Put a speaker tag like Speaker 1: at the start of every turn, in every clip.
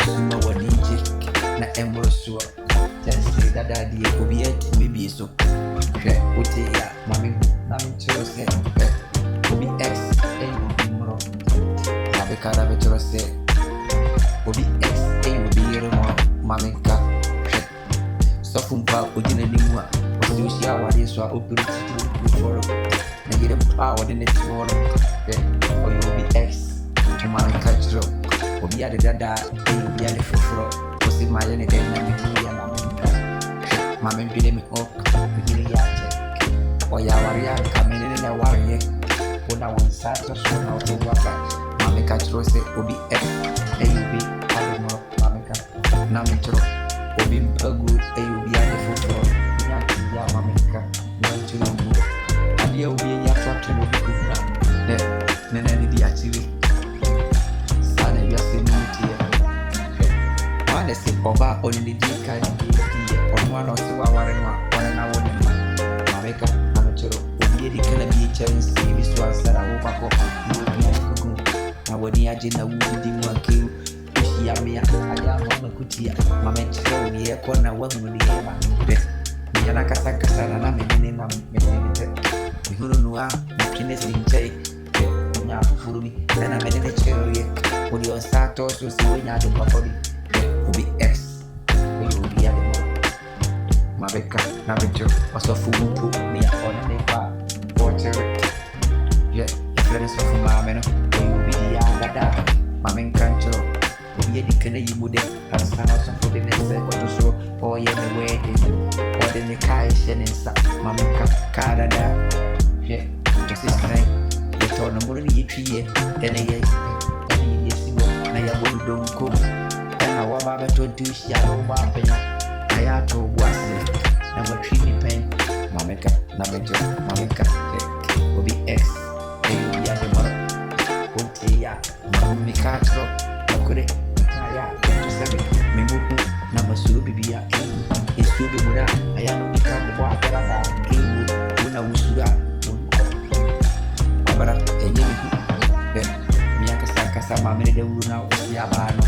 Speaker 1: Suma wadinje na emroso. Just say that daddy obi et maybe so. Hwe uti ya mami na mchoro se obi x obi mro. Na be kara be choro se obi x obi yero mo mami ka. So fumpa ojina ni mu a osi osi awade so a operu titi foro. Na yere power de net foro. Oyo obi x mami ka choro. Obi ade dada obi ade foforo. Osi male ne den na mi ya na mami bile mi ok bile ya check oya waria kamene na warie ona wonsa to so na oto waka mami ka chiro se obi f ayubi alimo mami ka na mi chiro obi mpagu ayubi ade foforo nya ya mami ka na chiro mu ade obi ya to no bi kuna ne ni di achiwi sana ya se ni tie wale se oba oni di ka di Ono si wa ware no ona na woni mabeka na chero obi di kana bi chance bi so asara wo bako no na woni aje na wudi di mu akeu ya me aya mama kutia mama chero ni e ko na wa mu ni e ma be ni ana kasa na me ni na me ni te mi huru no a kine sin chai nya furu mi na me ni chero ye odi o sato so si wo nya do bako obi x obi ya mabeka na bicho wasofumu ni ya ona ne pa water ye influence of mama no obi ya dada mama kancho obi di kana yimude asana so for the next what so o ye the way o de ne kai shenensa mama ka dada ye this is right ye to no muri yitwie ene ye sibo na ya bodu donko na wa baba to do sha ro ba penya aya to wase na watri mi pen mameka na bejo mameka obi x obi ya de mara obi ya mameka tro akure aya to sabi memuku na masuru bibia esu bi mura aya no bika bo akara da kewu una usura abara enye bi mi akasa mamere de una osi abano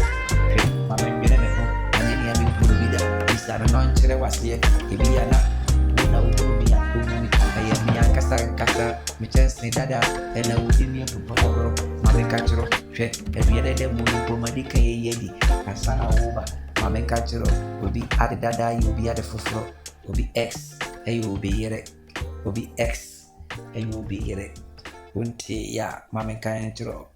Speaker 1: mama ngene ne ko anyani ami kurubida isara non chere wasie ibiana na ubi ya kumuni aya mi akasa mi chance dada ena udimi poporo mama kachiro hwe ebiade de mu ko madika yedi asana uba mama kachiro obi ade dada obi ade foforo obi x obi yere obi x obi yere unti ya mama kachiro